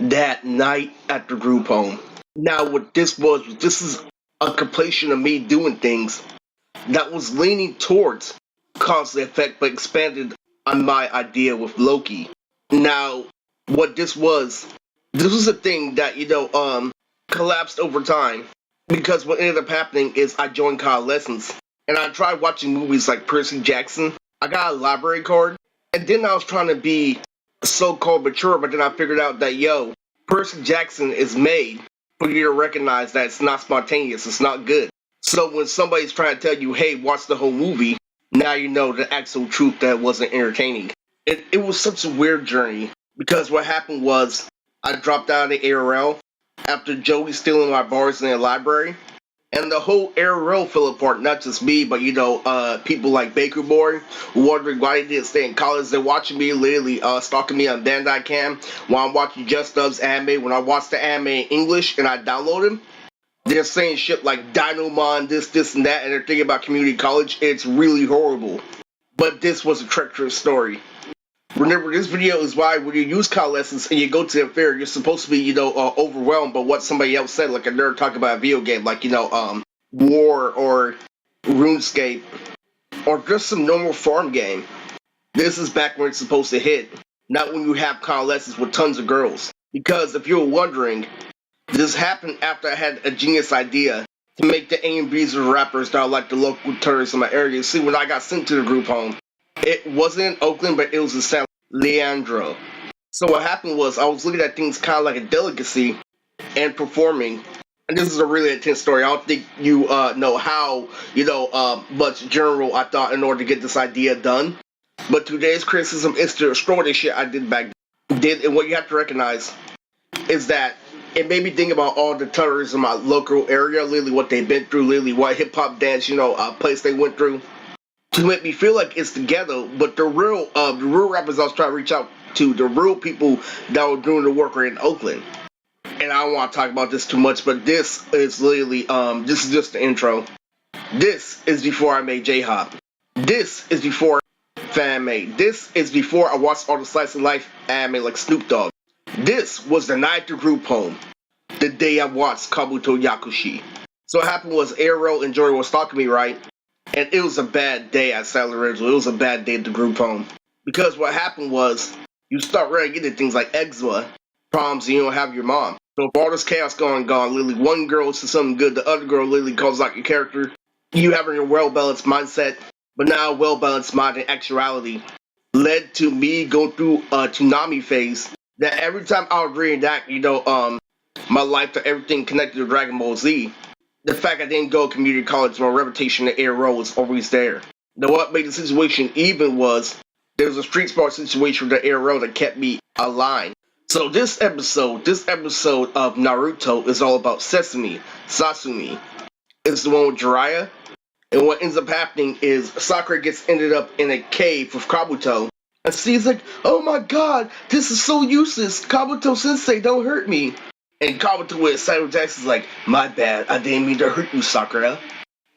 that night at the group home. Now, what this is a completion of me doing things that was leaning towards cause and effect, but expanded on my idea with Loki. Now, what this was a thing that collapsed over time because what ended up happening is I joined convalescence and I tried watching movies like Percy Jackson. I got a library card, and then I was trying to be so-called mature, but then I figured out that Percy Jackson is made for you to recognize that it's not spontaneous, it's not good. So when somebody's trying to tell you, hey, watch the whole movie, now you know the actual truth that it wasn't entertaining. It was such a weird journey because what happened was I dropped out of the ARL after Jody stealing my bars in the library, and the whole ARL fell apart. Not just me, but people like Baker Boy wondering why they didn't stay in college. They're watching me, literally stalking me on Bandai Cam while I'm watching Just Dubs anime. When I watch the anime in English and I download them, they're saying shit like Dinomon, this, and that, and they're thinking about community college. It's really horrible. But this was a treacherous story. Remember, this video is why when you use convalescence and you go to the fair, you're supposed to be, overwhelmed by what somebody else said, like a nerd talking about a video game, like, War or RuneScape, or just some normal farm game. This is back when it's supposed to hit, not when you have convalescence with tons of girls. Because if you're wondering, this happened after I had a genius idea to make the A&Bs of rappers that are like the local tourists in my area. See, when I got sent to the group home, it wasn't in Oakland, but it was in San Leandro. So what happened was I was looking at things kind of like a delicacy and performing. And this is a really intense story. I don't think you know how, much general I thought in order to get this idea done. But today's criticism is to destroy the shit I did back then. And what you have to recognize is that it made me think about all the terrorists in my local area, literally what they've been through, literally what hip-hop dance, place they went through, to make me feel like it's together. But the real rappers I was trying to reach out to, the real people that were doing the work are in Oakland. And I don't want to talk about this too much, but this is literally, this is just the intro. This is before I made J-Hop. This is before fan made. This is before I watched all the slice of life anime like Snoop Dogg. This was the night the group home, the day I watched Kabuto Yakushi. So what happened was Arrow and Jory was stalking me, right? And it was a bad day at San Lorenzo. It was a bad day at the group home. Because what happened was, you start running into things like eczema, problems, and you don't have your mom. So if all this chaos going on, literally one girl says something good, the other girl literally calls out your character, you having a well-balanced mindset, but now a well-balanced mind and actuality, led to me going through a tsunami phase that every time I would reenact, my life to everything connected to Dragon Ball Z, the fact I didn't go to community college, my reputation in ARO was always there. Now what made the situation even was, there was a street smart situation with the ARO that kept me aligned. So this episode of Naruto is all about Sesame, Sasumi. It's the one with Jiraiya. And what ends up happening is Sakura ended up in a cave with Kabuto. And she's like, oh my god, this is so useless. Kabuto sensei, don't hurt me. And Kabuto with Samuel Jackson's like, my bad, I didn't mean to hurt you, Sakura.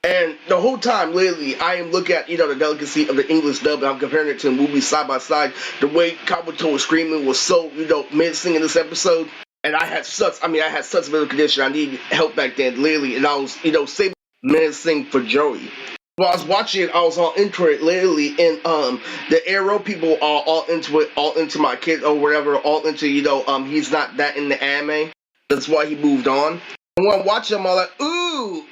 And the whole time, literally, I am looking at, the delicacy of the English dub, and I'm comparing it to the movie side by side. The way Kabuto was screaming was so, menacing in this episode. And I had such a mental condition. I needed help back then, literally. And I was, saving menacing for Joey. While I was watching it, I was all into it, literally, and the Arrow people are all into it, all into my kid or whatever, all into, he's not that in the anime. That's why he moved on. And when I watch him, I'm like, ooh.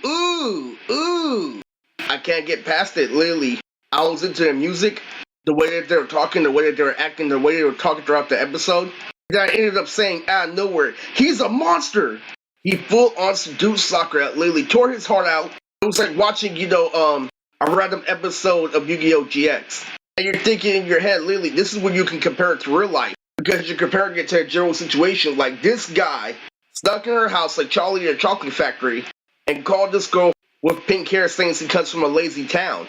I can't get past it, literally. I was into the music, the way that they were talking, the way that they were acting, the way they were talking throughout the episode. Then I ended up saying out of nowhere, he's a monster! He full on seduced Sakura, literally tore his heart out. It was like watching, a random episode of Yu-Gi-Oh! GX. And you're thinking in your head, literally, this is when you can compare it to real life. Because you're comparing it to a general situation. Like, this guy stuck in her house like Charlie in a chocolate factory and called this girl with pink hair saying she comes from a lazy town.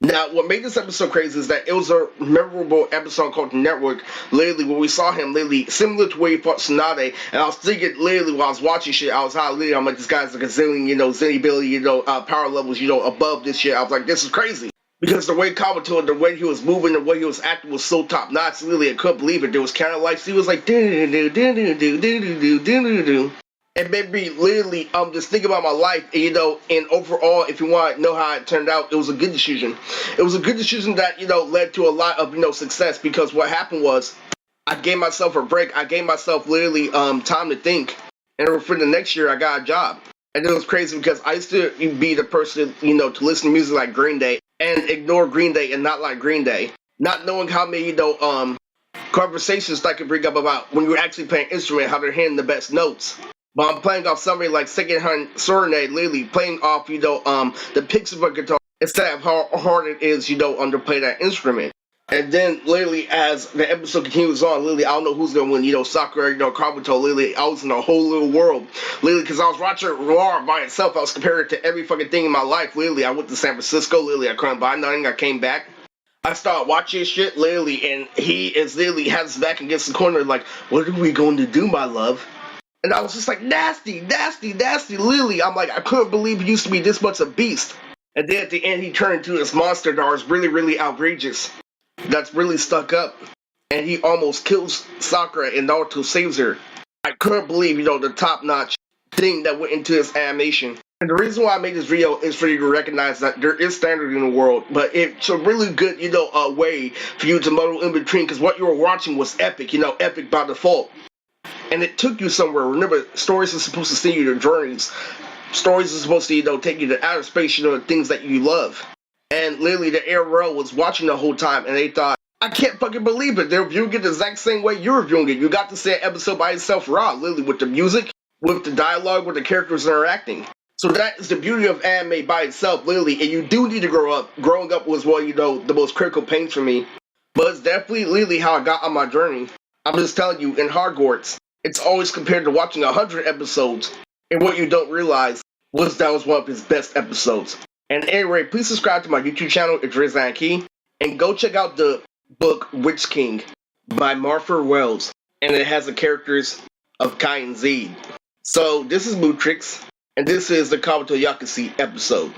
Now, what made this episode crazy is that it was a memorable episode called The Network, literally, where we saw him, literally, similar to where he fought Tsunade, and I was thinking, literally, while I was watching shit, I was high, literally, I'm like, this guy's like a zillion, zenny billion, power levels, above this shit. I was like, this is crazy. because the way Kabuto and the way he was moving, the way he was acting was so top notch. Literally, I couldn't believe it. There was counter lights. He was like do do do do do do do do do. It made me literally just think about my life, and overall, if you want to know how it turned out, it was a good decision. It was a good decision that led to a lot of success, because what happened was I gave myself a break. I gave myself literally time to think, and for the next year, I got a job. And it was crazy because I used to be the person, to listen to music like Green Day and ignore Green Day and not like Green Day, not knowing how many, conversations that I could bring up about when you're actually playing an instrument, how they're hitting the best notes. But I'm playing off somebody like secondhand Serenade, literally playing off, the picks of a guitar instead of how hard it is, to play that instrument. And then, literally, as the episode continues on, literally, I don't know who's gonna win, Sakura, Kabuto, literally, I was in a whole little world, literally, because I was watching Raw by itself. I was comparing it to every fucking thing in my life, literally. I went to San Francisco, literally, I couldn't buy nothing, I came back. I started watching shit, literally, and he is literally has his back against the corner, like, what are we going to do, my love? And I was just like, nasty, nasty, nasty, literally. I'm like, I couldn't believe he used to be this much a beast. And then at the end, he turned into this monster that was really, really outrageous. That's really stuck up. And he almost kills Sakura, and Naruto saves her. I couldn't believe, the top-notch thing that went into this animation. And the reason why I made this video is for you to recognize that there is standard in the world, but it's a really good, way for you to muddle in between, because what you were watching was epic, epic by default. And it took you somewhere. Remember, stories are supposed to send you to journeys. Stories are supposed to, take you to outer space, things that you love. And literally, the ARL was watching the whole time, and they thought, I can't fucking believe it. They're viewing it the exact same way you're viewing it. You got to see an episode by itself raw, literally, with the music, with the dialogue, with the characters interacting. So that is the beauty of anime by itself, literally. And you do need to grow up. Growing up was one, the most critical pains for me. But it's definitely, literally, how I got on my journey. I'm just telling you, in Hogwarts, it's always compared to watching 100 episodes. And what you don't realize was that was one of his best episodes. And anyway, please subscribe to my YouTube channel, it's Rizan Key, and go check out the book Witch King by Martha Wells, and it has the characters of Kai and Zed. So this is Mootrix, and this is the Kabuto Yakushi episode.